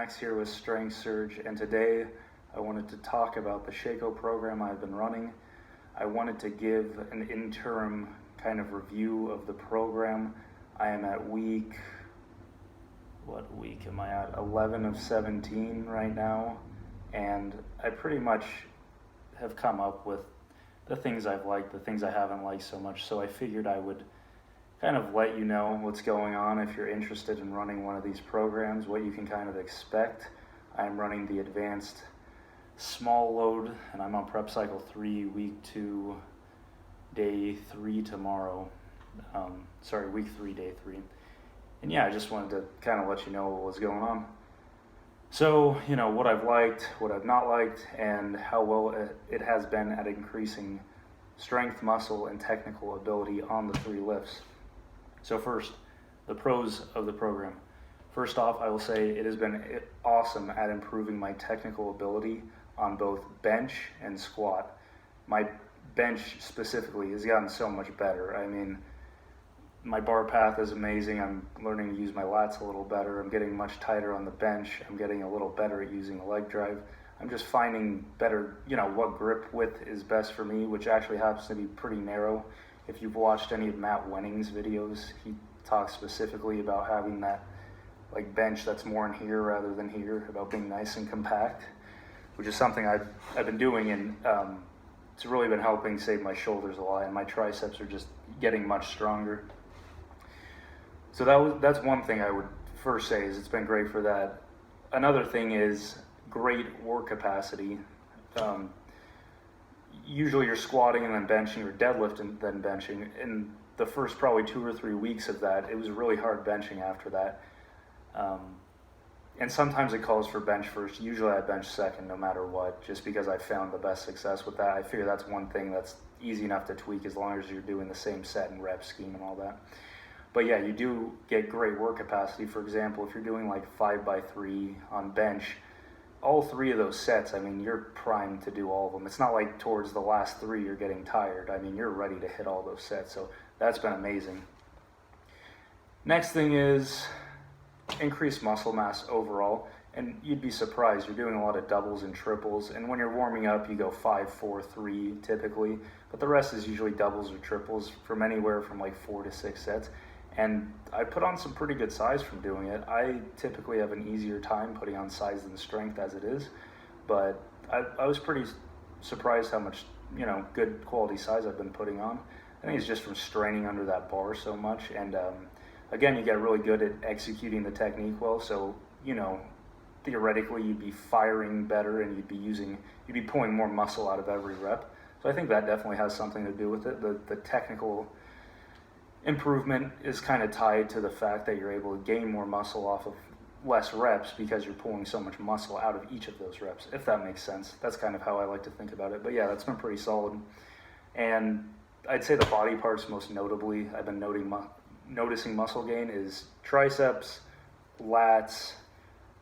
Max here with Strength Surge, and today I wanted to talk about the Sheiko program I've been running. I wanted to give an interim kind of review of the program. I am at what week am I at? 11 of 17 right now, and I pretty much have come up with the things I've liked, the things I haven't liked so much, so I figured I would kind of let you know what's going on if you're interested in running one of these programs, what you can kind of expect. I'm running the advanced small load, and I'm on prep cycle 3, week 2, day 3 tomorrow. Week 3, day 3. And yeah, I just wanted to kind of let you know what was going on. So, what I've liked, what I've not liked, and how well it has been at increasing strength, muscle, and technical ability on the 3 lifts. So first, the pros of the program. First off, I will say it has been awesome at improving my technical ability on both bench and squat. My bench specifically has gotten so much better. I mean, my bar path is amazing. I'm learning to use my lats a little better. I'm getting much tighter on the bench. I'm getting a little better at using a leg drive. I'm just finding better, what grip width is best for me, which actually happens to be pretty narrow. If you've watched any of Matt Wenning's videos, he talks specifically about having that bench that's more in here rather than here, about being nice and compact, which is something I've been doing, and it's really been helping save my shoulders a lot, and my triceps are just getting much stronger. So that's one thing I would first say, is it's been great for that. Another thing is great work capacity. Usually you're squatting and then benching, or deadlift and then benching. In the first probably 2 or 3 weeks of that, it was really hard benching after that. And sometimes it calls for bench first. Usually I bench second no matter what, just because I found the best success with that. I figure that's one thing that's easy enough to tweak as long as you're doing the same set and rep scheme and all that. But yeah, you do get great work capacity. For example, if you're doing 5x3 on bench, all 3 of those sets, you're primed to do all of them. It's not like towards the last 3 you're getting tired. You're ready to hit all those sets. So that's been amazing. Next thing is increased muscle mass overall. And you'd be surprised, you're doing a lot of doubles and triples. And when you're warming up, you go 5, 4, 3 typically. But the rest is usually doubles or triples from anywhere from 4 to 6 sets. And I put on some pretty good size from doing it. I typically have an easier time putting on size than strength as it is, but I was pretty surprised how much, good quality size I've been putting on. I think it's just from straining under that bar so much. And again, you get really good at executing the technique well. So, theoretically you'd be firing better, and you'd be pulling more muscle out of every rep. So I think that definitely has something to do with it. The technical improvement is kind of tied to the fact that you're able to gain more muscle off of less reps, because you're pulling so much muscle out of each of those reps, if that makes sense. That's kind of how I like to think about it. But yeah, that's been pretty solid. And I'd say the body parts most notably I've been noticing muscle gain is triceps, lats,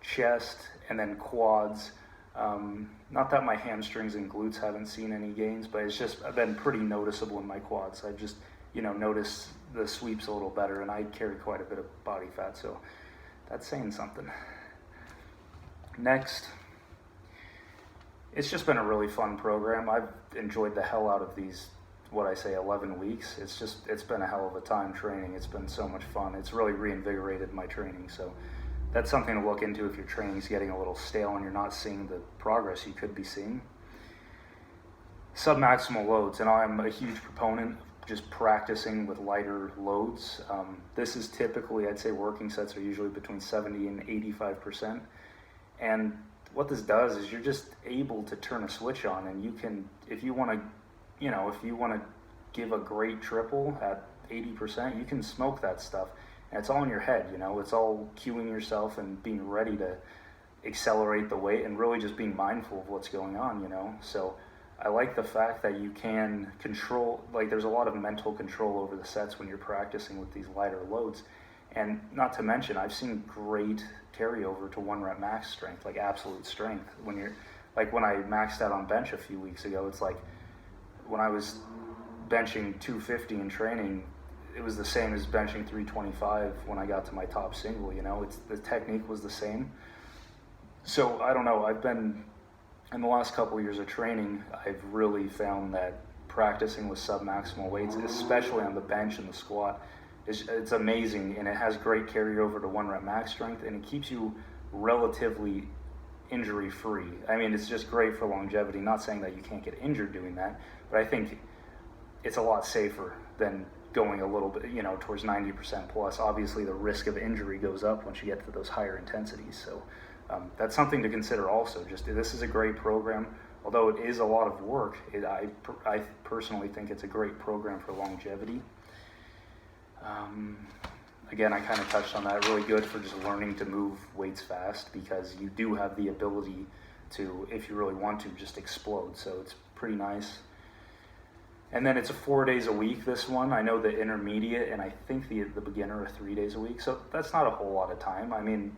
chest, and then quads. Not that my hamstrings and glutes haven't seen any gains, but it's just been pretty noticeable in my quads. I've just noticed the sweeps a little better, and I carry quite a bit of body fat, so that's saying something. Next, it's just been a really fun program. I've enjoyed the hell out of these, 11 weeks. It's been a hell of a time training. It's been so much fun. It's really reinvigorated my training, so that's something to look into if your training's getting a little stale and you're not seeing the progress you could be seeing. Submaximal loads, and I'm a huge proponent of just practicing with lighter loads. This is typically, I'd say working sets are usually between 70 and 85%. And what this does is you're just able to turn a switch on, and you can, if you want to give a great triple at 80%, you can smoke that stuff. And it's all in your head, it's all cueing yourself and being ready to accelerate the weight and really just being mindful of what's going on, So I like the fact that you can control, there's a lot of mental control over the sets when you're practicing with these lighter loads. And not to mention, I've seen great carryover to 1 rep max strength, absolute strength. When I maxed out on bench a few weeks ago, it's when I was benching 250 in training, it was the same as benching 325 when I got to my top single, the technique was the same. So I don't know, in the last couple of years of training, I've really found that practicing with submaximal weights, especially on the bench and the squat, it's amazing, and it has great carryover to 1 rep max strength, and it keeps you relatively injury free. I mean, it's just great for longevity. Not saying that you can't get injured doing that, but I think it's a lot safer than going a little bit, towards 90% plus. Obviously, the risk of injury goes up once you get to those higher intensities. So that's something to consider also. This is a great program. Although it is a lot of work, I personally think it's a great program for longevity. Again, I kind of touched on that. Really good for just learning to move weights fast, because you do have the ability to, if you really want to, just explode. So it's pretty nice. And then it's 4 days a week, this one. I know the intermediate and I think the beginner are 3 days a week. So that's not a whole lot of time. I mean,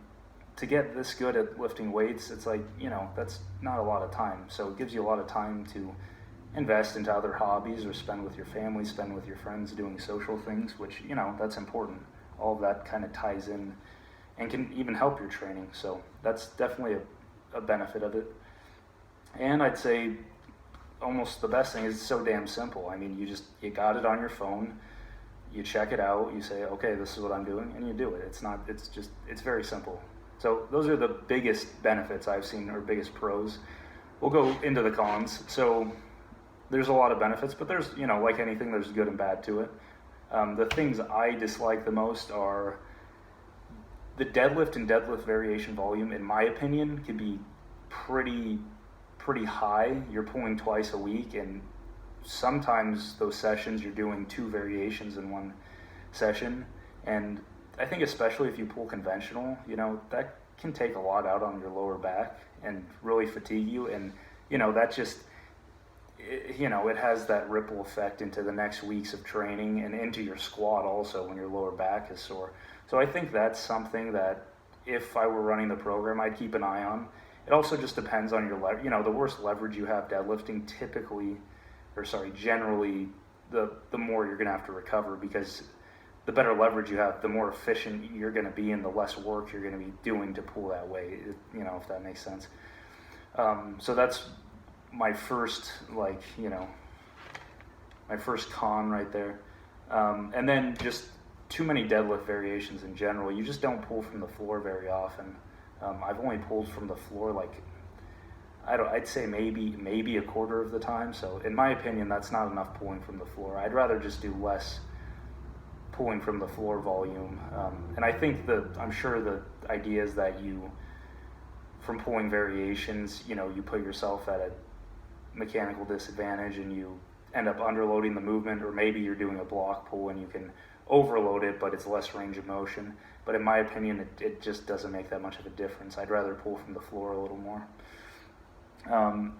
to get this good at lifting weights, it's like, that's not a lot of time. So it gives you a lot of time to invest into other hobbies or spend with your family, spend with your friends doing social things, which, that's important. All of that kind of ties in and can even help your training. So that's definitely a benefit of it. And I'd say almost the best thing is it's so damn simple. I mean, you got it on your phone, you check it out, you say, okay, this is what I'm doing, and you do it. It's very simple. So those are the biggest benefits I've seen, or biggest pros. We'll go into the cons. So there's a lot of benefits, but there's, like anything, there's good and bad to it. The things I dislike the most are the deadlift and deadlift variation volume, in my opinion, can be pretty high. You're pulling twice a week, and sometimes those sessions you're doing 2 variations in one session. And I think especially if you pull conventional, that can take a lot out on your lower back and really fatigue you. And, that just, it has that ripple effect into the next weeks of training and into your squat also when your lower back is sore. So I think that's something that if I were running the program, I'd keep an eye on. It also just depends on your the worse leverage you have deadlifting, generally, the more you're going to have to recover, because the better leverage you have, the more efficient you're going to be and the less work you're going to be doing to pull that weight, if that makes sense. So that's my first, my first con right there. And then just too many deadlift variations in general. You just don't pull from the floor very often. I've only pulled from the floor I'd say maybe a quarter of the time. So in my opinion, that's not enough pulling from the floor. I'd rather just do less pulling from the floor volume. And I think I'm sure the idea is that from pulling variations, you put yourself at a mechanical disadvantage and you end up underloading the movement, or maybe you're doing a block pull and you can overload it, but it's less range of motion. But in my opinion, it just doesn't make that much of a difference. I'd rather pull from the floor a little more.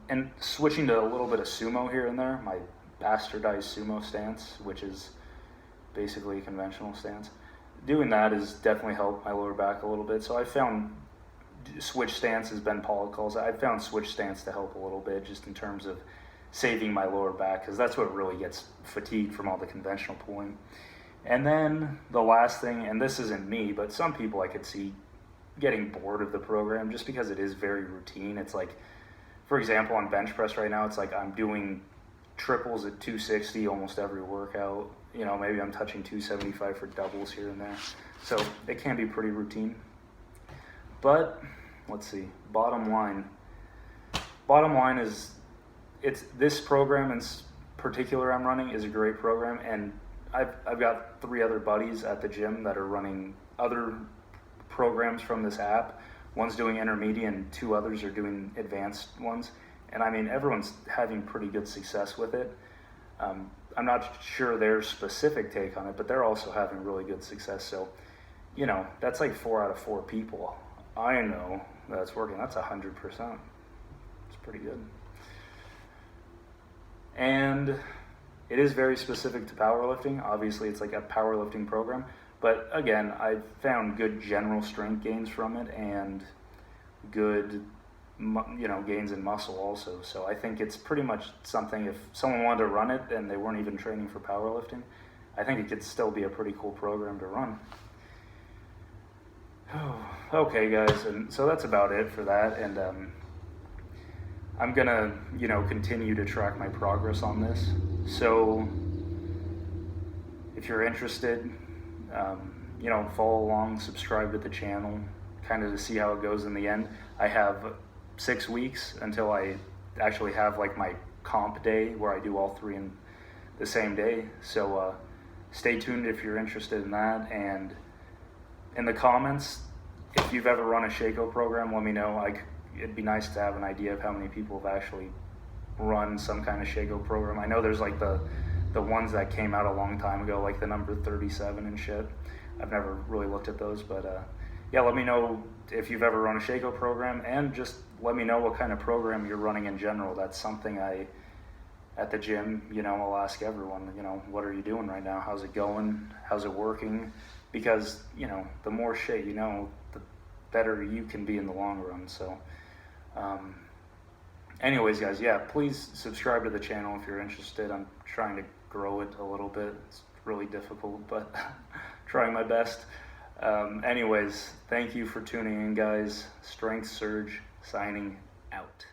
And switching to a little bit of sumo here and there, my bastardized sumo stance, which is basically a conventional stance. Doing that has definitely helped my lower back a little bit. So I found switch stance, as Ben Pollock calls it, I found switch stance to help a little bit, just in terms of saving my lower back, because that's what really gets fatigued from all the conventional pulling. And then the last thing, and this isn't me, but some people I could see getting bored of the program just because it is very routine. It's like, for example, on bench press right now, it's like I'm doing triples at 260 almost every workout. Maybe I'm touching 275 for doubles here and there. So it can be pretty routine. But let's see, bottom line is, this program in particular I'm running is a great program, and I've got 3 other buddies at the gym that are running other programs from this app. One's doing intermediate and 2 others are doing advanced ones. And I mean, everyone's having pretty good success with it. I'm not sure their specific take on it, but they're also having really good success. So, that's like 4 out of 4 people I know that's working. That's 100%. It's pretty good. And it is very specific to powerlifting. Obviously, it's like a powerlifting program. But again, I've found good general strength gains from it, and good, gains in muscle also. So I think it's pretty much something, if someone wanted to run it and they weren't even training for powerlifting, I think it could still be a pretty cool program to run. Okay, guys, and so that's about it for that. And I'm gonna, continue to track my progress on this. So if you're interested, follow along, subscribe to the channel, kind of to see how it goes in the end. I have 6 weeks until I actually have like my comp day where I do all 3 in the same day. So stay tuned if you're interested in that. And in the comments, if you've ever run a Sheiko program, let me know. It'd be nice to have an idea of how many people have actually run some kind of Sheiko program. I know there's like the ones that came out a long time ago, like the number 37 and shit. I've never really looked at those, but yeah, let me know if you've ever run a Sheiko program, and just let me know what kind of program you're running in general. That's something at the gym, I'll ask everyone, what are you doing right now? How's it going? How's it working? Because, the more shit the better you can be in the long run. So, anyways, guys, yeah, please subscribe to the channel if you're interested. I'm trying to grow it a little bit. It's really difficult, but trying my best. Anyways, thank you for tuning in, guys. Strength Surge signing out.